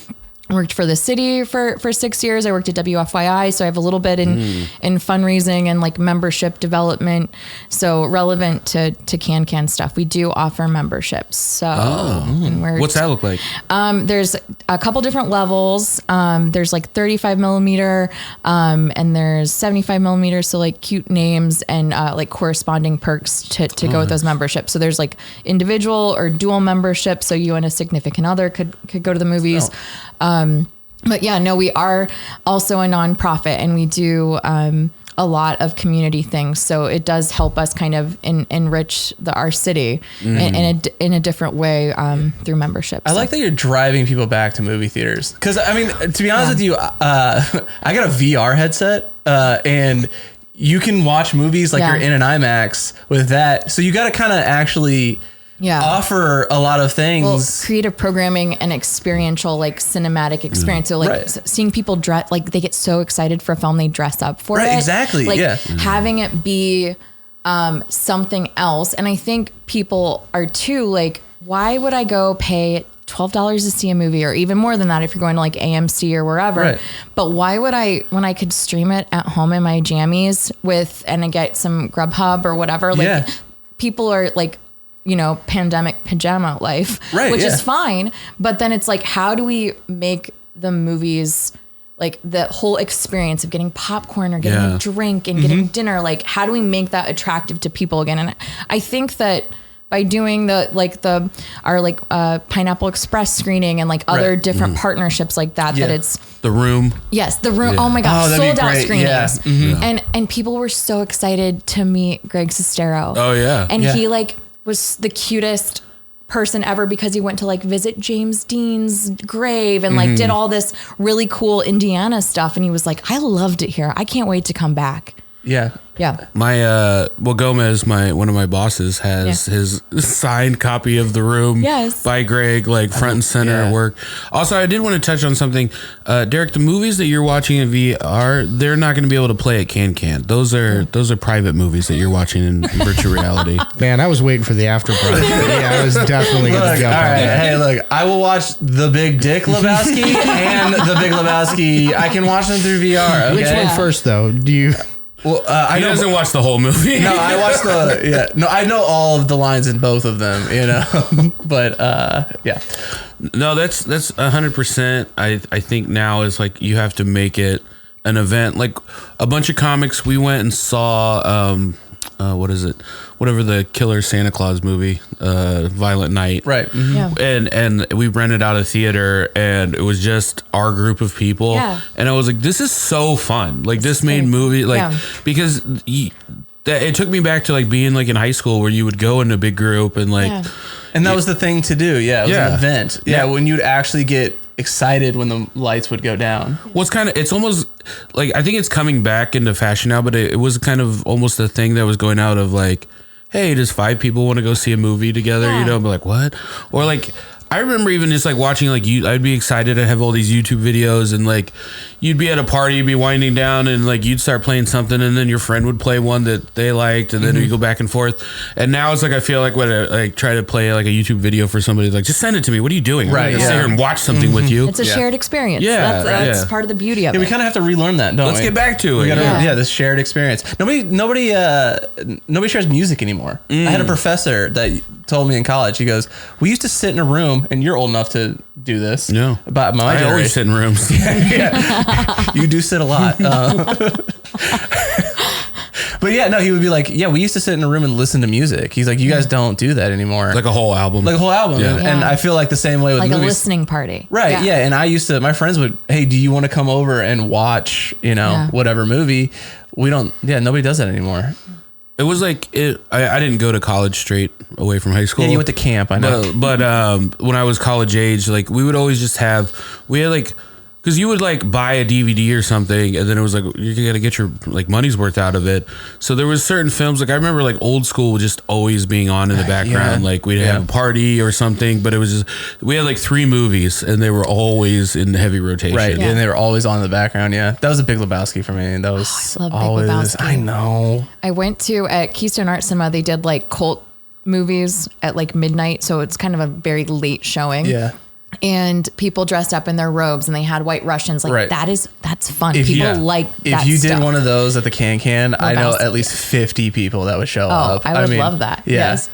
worked for the city for 6 years. I worked at WFYI, so I have a little bit in fundraising and like membership development. So relevant to Can stuff. We do offer memberships. So and we're, What's that look like? there's a couple different levels. There's like 35 millimeter, and there's 75 millimeters. So like cute names and like corresponding perks to go with those memberships. So there's like individual or dual membership. So you and a significant other could go to the movies. But yeah, no, we are also a nonprofit, and we do a lot of community things. So it does help us kind of enrich our city in a different way through memberships. I like that you're driving people back to movie theaters. Because, I mean, to be honest with you, I got a VR headset, and you can watch movies like you're in an IMAX with that. So you got to kind of actually offer a lot of things. Well, creative programming and experiential, like cinematic experience. So like seeing people dress, like they get so excited for a film, they dress up for it. Exactly. Like yeah. having it be something else. And I think people are too like, why would I go pay $12 to see a movie, or even more than that if you're going to like AMC or wherever? Right. But why would I, when I could stream it at home in my jammies and I get some Grubhub or whatever, like people are like, you know, pandemic pajama life, which is fine. But then it's like, how do we make the movies, like the whole experience of getting popcorn or getting a drink and getting dinner, like how do we make that attractive to people again? And I think that by doing our Pineapple Express screening and like other different partnerships like that, that it's The Room. Yes, The Room. Yeah. Oh my God, that'd be sold out great. screenings. Yeah. And people were so excited to meet Greg Sestero. Oh yeah. And he like was the cutest person ever because he went to like visit James Dean's grave and like did all this really cool Indiana stuff. And he was like, I loved it here. I can't wait to come back. Yeah. Yeah. My Gomez, one of my bosses, has his signed copy of The Room by Greg, like front and center at work. Also, I did want to touch on something, Derek. The movies that you're watching in VR, they're not going to be able to play at Can. Those are private movies that you're watching in virtual reality. Man, I was waiting for the after brunch. I was definitely going to jump on that. Hey, look, I will watch The Big Dick Lebowski and The Big Lebowski. I can watch them through VR. Okay? Which one first, though? Do you? Well, He doesn't watch the whole movie. No, I watched I know all of the lines in both of them, you know, but yeah. No, that's 100%. I think now is like you have to make it an event. Like a bunch of comics, we went and saw what is it? Whatever the killer Santa Claus movie, Violent Night. Right. Mm-hmm. Yeah. And we rented out a theater, and it was just our group of people. Yeah. And I was like, this is so fun. Like this made movie, like because it took me back to like being like in high school where you would go in a big group and like. Yeah. And that was the thing to do. Yeah. It was an event. Yeah. When you'd actually get excited when the lights would go down. Well, it's almost like, I think it's coming back into fashion now, but it was kind of almost a thing that was going out of like, hey, does 5 people want to go see a movie together? You know, be like, what? Or like, I remember even just like watching like I'd be excited to have all these YouTube videos, and like you'd be at a party, you'd be winding down, and like you'd start playing something, and then your friend would play one that they liked, and then you go back and forth. And now it's like I feel like when I like try to play like a YouTube video for somebody, like just send it to me. What are you doing? Right. I'm gonna sit here and watch something with you. It's a shared experience. Yeah, That's part of the beauty of it. We kind of have to relearn that, don't we? Let's get back to it. This shared experience. Nobody shares music anymore. I had a professor that told me in college. He goes, "We used to sit in a room, and you're old enough to do this." No, but my I generation, always sit in rooms. You do sit a lot. But yeah, no, he would be like, yeah, we used to sit in a room and listen to music. He's like, you guys don't do that anymore. Like a whole album. Yeah. And I feel like the same way with like movies. a listening party. Right. Yeah. And I used to, my friends would, hey, do you want to come over and watch, whatever movie? Nobody does that anymore. It was like, I didn't go to college straight away from high school. Yeah, you went to camp, I know. But when I was college age, like we would always just we had like, because you would like buy a DVD or something, and then it was like you gotta get your like money's worth out of it. So there was certain films, like I remember like Old School just always being on in the background. Like we'd have a party or something, but it was just, we had like 3 movies and they were always in heavy rotation. Right, and they were always on in the background. Yeah, that was a Big Lebowski for me. And that was I love always. Big Lebowski. I know. I went to at Keystone Art Cinema. They did like cult movies at like midnight, so it's kind of a very late showing. Yeah. And people dressed up in their robes and they had White Russians. Like that's fun. People like that. If you stuff. did one of those at the Can, I know at least 50 people that would show up. I would love that. Yeah. Yes.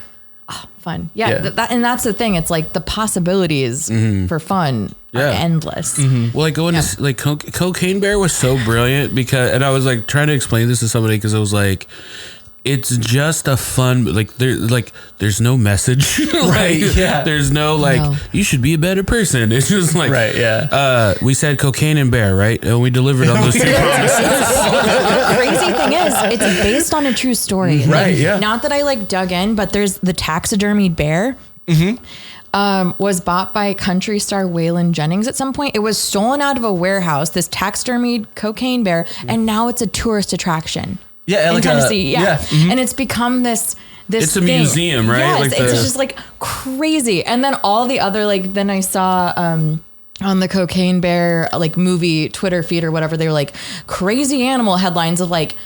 Oh, fun. Yeah. And that's the thing. It's like the possibilities for fun are endless. Well, like going to like Cocaine Bear was so brilliant and I was like trying to explain this to somebody because I was like, it's just a fun, there's no message. There's no you should be a better person. It's just like, we said cocaine and bear, right? And we delivered on those 2 promises. The crazy thing is, it's based on a true story. Right, Not that I like dug in, but there's the taxidermied bear. Was bought by country star Waylon Jennings at some point. It was stolen out of a warehouse, this taxidermied cocaine bear, and now it's a tourist attraction. Yeah, in like Tennessee. And it's become this it's a thing. museum, right? Yes, like it's just like crazy. And then all the other then I saw on the Cocaine Bear like movie Twitter feed or whatever, they were like crazy animal headlines of like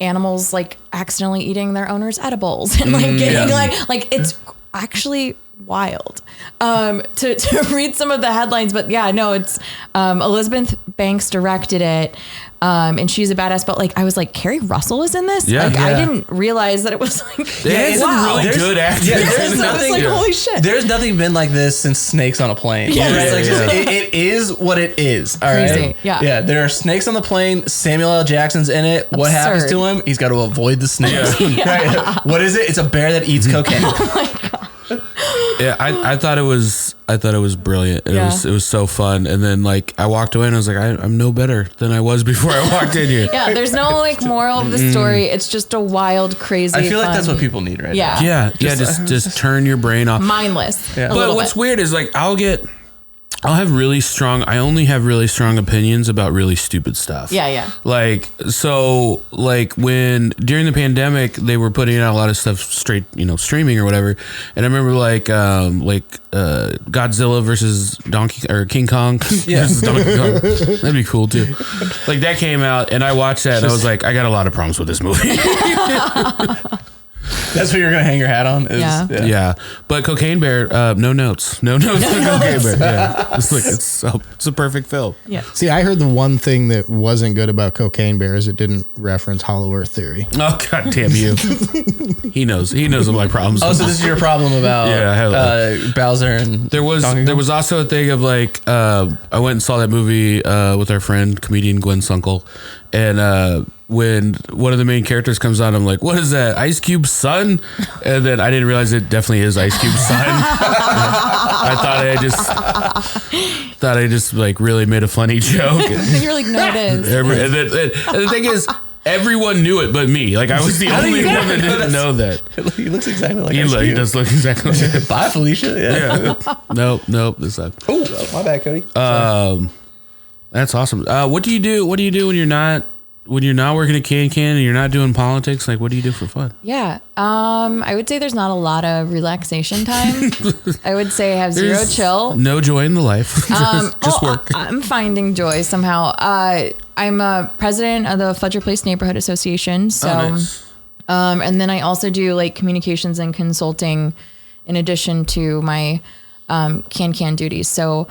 animals like accidentally eating their owner's edibles and like getting like it's actually wild to read some of the headlines. But yeah, no, it's Elizabeth Banks directed it. And she's a badass, but like I was like, Carrie Russell is in this. I didn't realize that it was like it's really good acting. There's nothing. Like, holy shit. There's nothing been like this since Snakes on a Plane. It is what it is. All crazy. Right. Yeah. There are snakes on the plane. Samuel L. Jackson's in it. What happens to him? He's got to avoid the snakes. Right? What is it? It's a bear that eats cocaine. Oh my god. Yeah, I thought it was brilliant. And it was so fun. And then like I walked away and I was like, I'm no better than I was before I walked in here. Yeah, there's no like moral of the story. It's just a wild, crazy. I feel like that's what people need right now. Yeah. Just turn your brain off. Mindless. Yeah. But what's weird is like I only have really strong opinions about really stupid stuff. Yeah. Like, so like when during the pandemic, they were putting out a lot of stuff straight, streaming or whatever. And I remember Godzilla versus King Kong versus Donkey Kong. That'd be cool too. Like that came out and I watched that and I was like, I got a lot of problems with this movie. That's what you're gonna hang your hat on. Yeah. But Cocaine Bear, no notes. No notes for Cocaine Bear. Yeah. It's a perfect film. Yeah. See, I heard the one thing that wasn't good about Cocaine Bear is it didn't reference Hollow Earth theory. Oh god damn you! He knows what my problems. Oh, so this is your problem about Bowser and there was also a thing of like I went and saw that movie with our friend comedian Gwen Sunkel, and when one of the main characters comes on, I'm like, what is that? Ice Cube's son? And then I didn't realize it definitely is Ice Cube's son. I thought I just like really made a funny joke. You're like, no, it is. And the thing is, everyone knew it but me. Like I was the only one that didn't know that. He looks exactly like Ice Cube. He does look exactly like that. Bye, Felicia. Yeah. Nope. This side. Oh, my bad, Cody. That's awesome. What do you do when you're not when you're not working at Can and you're not doing politics, like what do you do for fun? Yeah. I would say there's not a lot of relaxation time. I would say I have zero chill. No joy in the life. Just work. I'm finding joy somehow. I'm a president of the Fletcher Place Neighborhood Association. So, nice. And then I also do like communications and consulting in addition to my Can duties. So,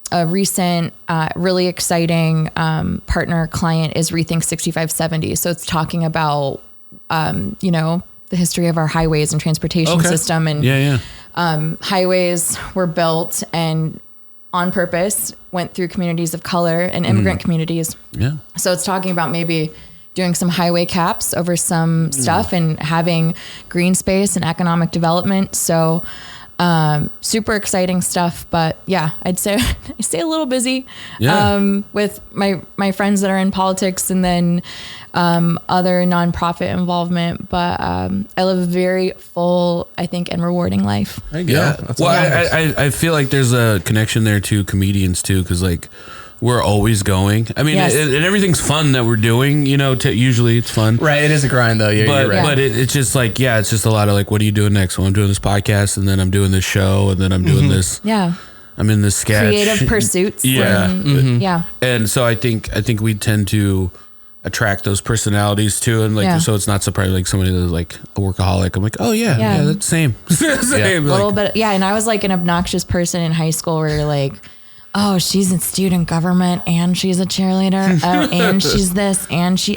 a recent, really exciting partner client is Rethink 6570. So it's talking about, the history of our highways and transportation system. And highways were built and on purpose went through communities of color and immigrant communities. Yeah. So it's talking about maybe doing some highway caps over some stuff and having green space and economic development. So super exciting stuff, but yeah, I'd say I stay a little busy with my friends that are in politics and then other nonprofit involvement. But I live a very full, I think, and rewarding life. There you go. Well, I feel like there's a connection there to comedians too, because like we're always going. I mean, and everything's fun that we're doing, usually it's fun. Right. It is a grind though. You're right. But it's just like, it's just a lot of like, what are you doing next? Well, I'm doing this podcast and then I'm doing this show and then I'm doing this. Yeah. I'm in this sketch. Creative pursuits. Yeah. And, yeah. And so I think we tend to attract those personalities too. And like, so it's not surprising, like somebody that's like a workaholic. I'm like, oh yeah, that's same. A little bit. Yeah. And I was like an obnoxious person in high school where you're like, oh, she's in student government and she's a cheerleader. Oh, and she's this and she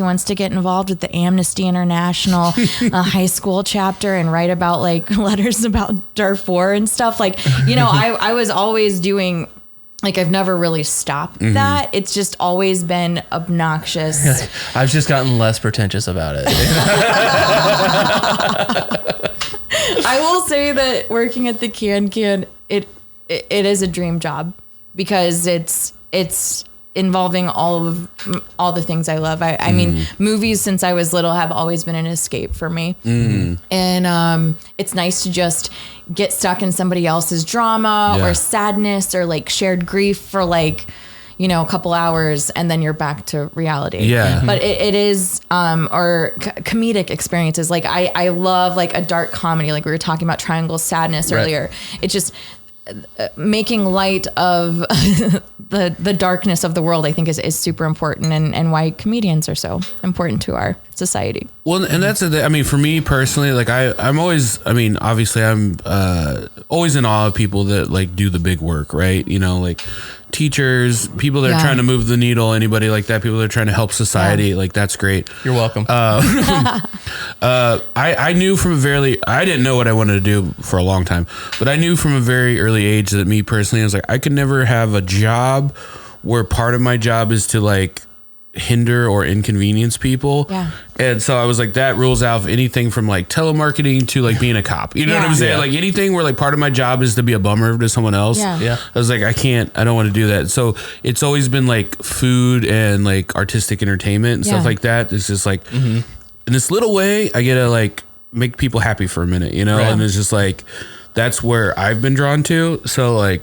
wants to get involved with the Amnesty International high school chapter and write about like letters about Darfur and stuff. Like, I was always doing, like, I've never really stopped that. It's just always been obnoxious. I've just gotten less pretentious about it. I will say that working at the Can, it is a dream job because it's involving all the things I love. I mean, movies since I was little have always been an escape for me. And it's nice to just get stuck in somebody else's drama or sadness or like shared grief for like, a couple hours and then you're back to reality. Yeah. But it is, or comedic experiences. Like I love like a dark comedy. Like we were talking about Triangle Sadness earlier. It's just, making light of the darkness of the world, I think is super important and why comedians are so important to our society. Well, and that's for me personally, like I'm always, obviously I'm always in awe of people that like do the big work, right? Like teachers, people that are trying to move the needle, anybody like that, people that are trying to help society, like that's great. You're welcome. I knew from I didn't know what I wanted to do for a long time, but I knew from a very early age that me personally, I was like, I could never have a job where part of my job is to like hinder or inconvenience people. Yeah. And so I was like, that rules out anything from like telemarketing to like being a cop. You know what I'm saying? Like anything where like part of my job is to be a bummer to someone else. Yeah. I was like, I don't want to do that. So it's always been like food and like artistic entertainment and stuff like that. It's just like in this little way, I get to like make people happy for a minute, and it's just like, that's where I've been drawn to. So like,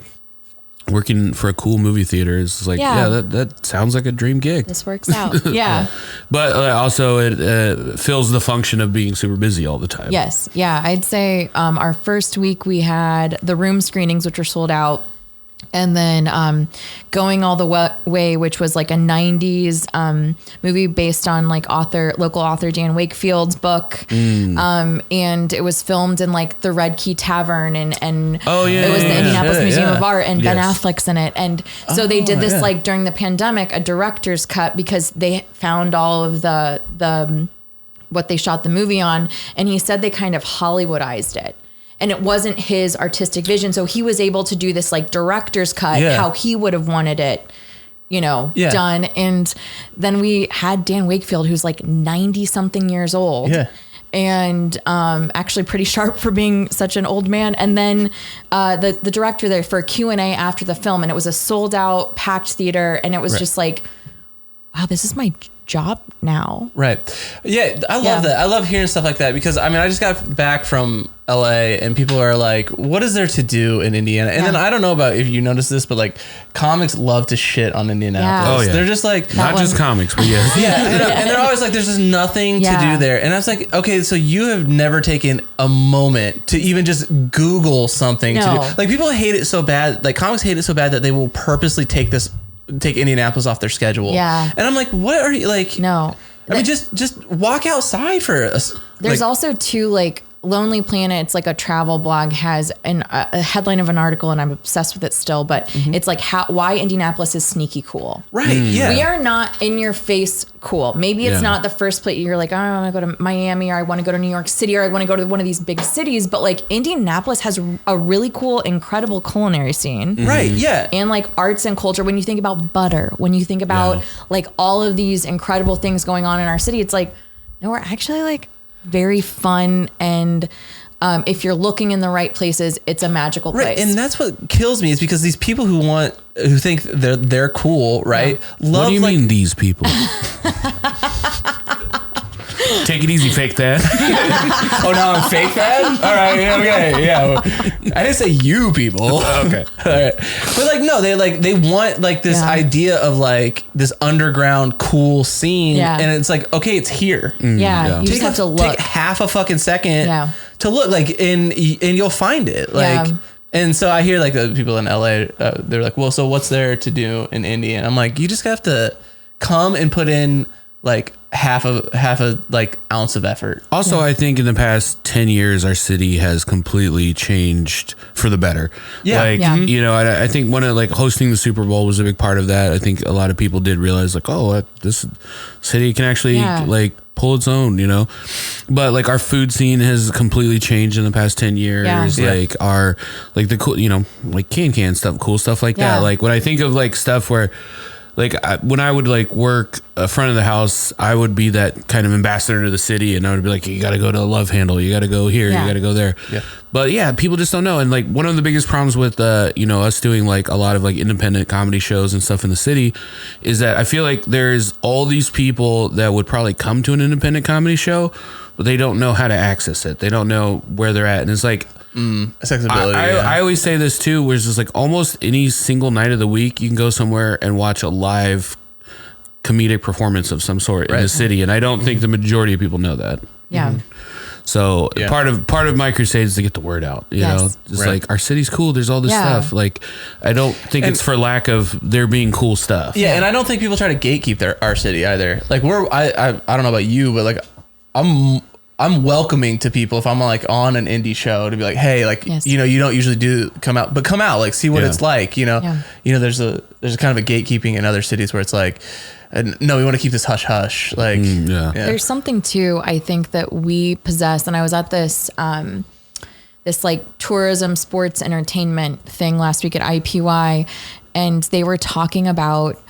working for a cool movie theater is like, that sounds like a dream gig. This works out. Yeah. But also it fills the function of being super busy all the time. Yes. Yeah. I'd say our first week we had the room screenings, which were sold out. And then Going All the Way, which was like a 90s movie based on like local author Dan Wakefield's book. And it was filmed in like the Red Key Tavern and it was the Indianapolis Museum of Art and Ben Affleck's in it. And so they did this like during the pandemic, a director's cut because they found all of the what they shot the movie on. And he said they kind of Hollywoodized it. And it wasn't his artistic vision. So he was able to do this like director's cut, how he would have wanted it, done. And then we had Dan Wakefield, who's like 90 something years old. Yeah. And actually pretty sharp for being such an old man. And then the director there for a Q&A after the film. And it was a sold out, packed theater. And it was just like, wow, this is my job now. Right. Yeah, I love that. I love hearing stuff like that because I mean, I just got back from LA and people are like, what is there to do in Indiana? And then I don't know about if you noticed this, but like comics love to shit on Indianapolis. Oh, yeah. They're just like, not just comics, but yeah. and they're always like, there's just nothing to do there. And I was like, okay, so you have never taken a moment to even just Google something to do. Like people hate it so bad, like comics hate it so bad that they will purposely take Indianapolis off their schedule. Yeah. And I'm like, what are you like? No. I mean, just walk outside for us. There's also too like Lonely Planet. It's like a travel blog has a headline of an article, and I'm obsessed with it still. But it's like why Indianapolis is sneaky cool. Right. Yeah. We are not in your face cool. Maybe it's not the first place you're like, I want to go to Miami, or I want to go to New York City, or I want to go to one of these big cities. But like Indianapolis has a really cool, incredible culinary scene. Right. Yeah. And like arts and culture. When you think about butter, when you think about like all of these incredible things going on in our city, it's like, no, we're actually like very fun, and if you're looking in the right places, it's a magical place. Right, and that's what kills me is because these people who think they're cool, right? What do you mean these people? Take it easy, fake that. Oh, now I'm fake that? All right, okay, yeah. I didn't say you people. Okay. All right. But like, no, they want like this idea of like this underground cool scene. Yeah. And it's like, okay, it's here. You just have to look. Take half a fucking second to look like, and you'll find it. Like, and so I hear like the people in LA, they're like, well, so what's there to do in Indy? And I'm like, you just have to come and put in like half a like ounce of effort. Also, I think in the past 10 years, our city has completely changed for the better. Yeah. Like, you know, I think one of like hosting the Super Bowl was a big part of that. I think a lot of people did realize like, oh, this city can actually like pull its own, you know, but like our food scene has completely changed in the past 10 years. Like our, like the cool, you know, like can stuff, cool stuff like that. Like when I think of like stuff where, like when I would like work front of the house, I would be that kind of ambassador to the city, and I would be like, you got to go to Love Handle, you got to go here, you got to go there. Yeah. But yeah, people just don't know. And like one of the biggest problems with you know, us doing like a lot of like independent comedy shows and stuff in the city is that I feel like there's all these people that would probably come to an independent comedy show, but they don't know how to access it. They don't know where they're at, and it's like. Accessibility. I always say this too, where it's just like almost any single night of the week, you can go somewhere and watch a live comedic performance of some sort in the city, and I don't think the majority of people know that. Yeah. So part of my crusade is to get the word out. You know, just like our city's cool. There's all this stuff. Like I don't think it's for lack of there being cool stuff. Yeah, and I don't think people try to gatekeep our city either. Like I don't know about you, but like I'm welcoming to people if I'm like on an indie show to be like, hey, like, you know, you don't usually come out, like, see what it's like, you know, there's a kind of a gatekeeping in other cities where it's like, no, we want to keep this hush hush. Like, there's something too, I think that we possess. And I was at this, this like tourism, sports, entertainment thing last week at IPY, and they were talking about,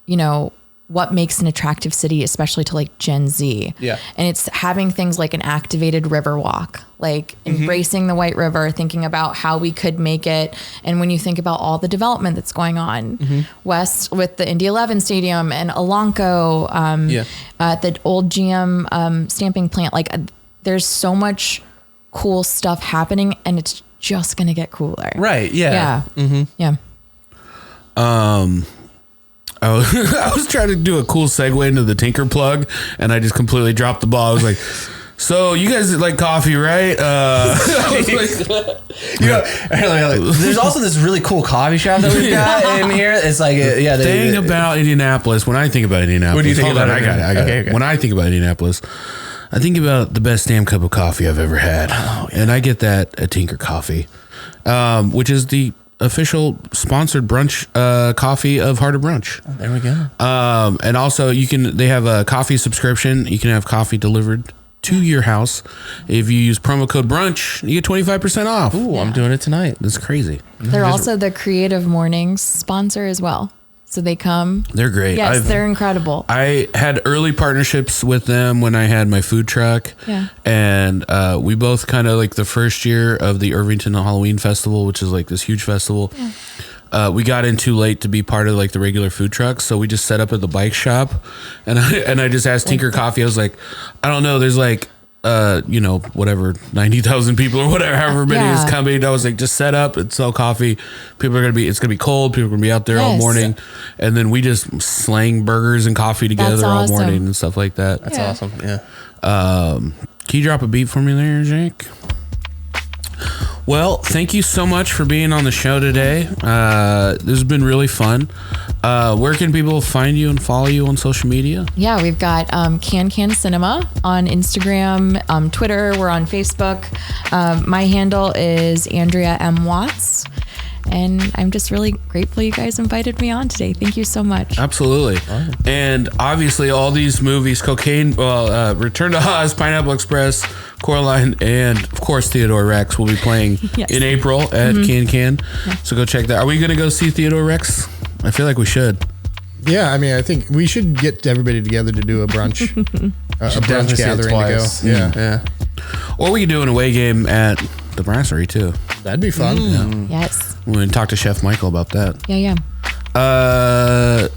you know, what makes an attractive city, especially to like Gen Z. Yeah. And it's having things like an activated river walk, like embracing the White River, thinking about how we could make it. And when you think about all the development that's going on west with the Indy 11 Stadium and Elanco, the old GM stamping plant, like there's so much cool stuff happening, and it's just going to get cooler. Right. Yeah. Yeah. I was trying to do a cool segue into the Tinker plug, and I just completely dropped the ball. I was like, so you guys like coffee, right? You know, there's also this really cool coffee shop that we've got in here. It's like, the thing about Indianapolis, when I think about Indianapolis, what do you think about it? I got it. Okay. When I think about Indianapolis, I think about the best damn cup of coffee I've ever had. And I get that at Tinker Coffee, which is the official sponsored brunch coffee of Harder Brunch. Oh, there we go. And also they have a coffee subscription. You can have coffee delivered to your house. If you use promo code brunch, you get 25% off. Ooh, I'm doing it tonight. That's crazy. They're also the Creative Mornings sponsor as well. So they come. They're great. Yes, they're incredible. I had early partnerships with them when I had my food truck. Yeah. And we both kind of like the first year of the Irvington Halloween Festival, which is like this huge festival. we got in too late to be part of like the regular food trucks, so we just set up at the bike shop, and I just asked Tinker Coffee. I was like, I don't know, there's like whatever 90,000 people or whatever, however many is coming. I was like, just set up and sell coffee. It's gonna be cold. People are gonna be out there all morning, and then we just slang burgers and coffee together all morning and stuff like that. That's awesome. Yeah. Can you drop a beat for me there, Jake? Well, thank you so much for being on the show today. This has been really fun. Where can people find you and follow you on social media? Yeah, we've got Can Cinema on Instagram, Twitter. We're on Facebook. My handle is Andrea M. Watts. And I'm just really grateful you guys invited me on today. Thank you so much. Absolutely. And obviously all these movies, Return to Oz, Pineapple Express, Coraline, and of course Theodore Rex will be playing in April at Can. Yeah. So go check that. Are we going to go see Theodore Rex? I feel like we should. Yeah, I mean, I think we should get everybody together to do a brunch, a brunch gathering to go. Yeah. Or we could do an away game at the Brasserie too. That'd be fun. Yeah. Yes. We can talk to Chef Michael about that. Yeah.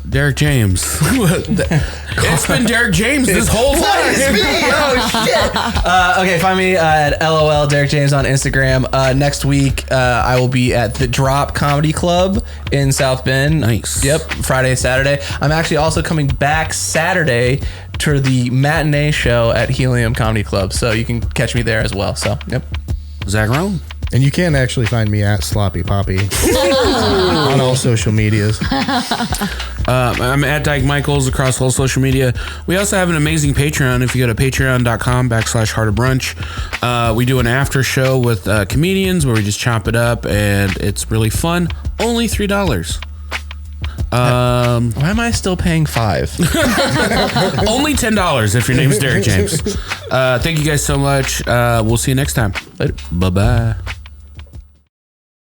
Derek James. It's been Derek James this whole time. Oh shit. Okay, find me at LOL Derek James on Instagram. Next week, I will be at the Drop Comedy Club in South Bend. Nice. Yep, Friday, Saturday. I'm actually also coming back Saturday to the matinee show at Helium Comedy Club, so you can catch me there as well. So, yep. Zach Roan. And you can actually find me at Sloppy Poppy on all social medias. I'm at Dyke Michaels across all social media. We also have an amazing Patreon. If you go to patreon.com/Harder Brunch, we do an after show with comedians where we just chop it up, and it's really fun. Only $3. Why am I still paying $5? Only $10 if your name's Derek James. Thank you guys so much. We'll see you next time. Later. Bye-bye.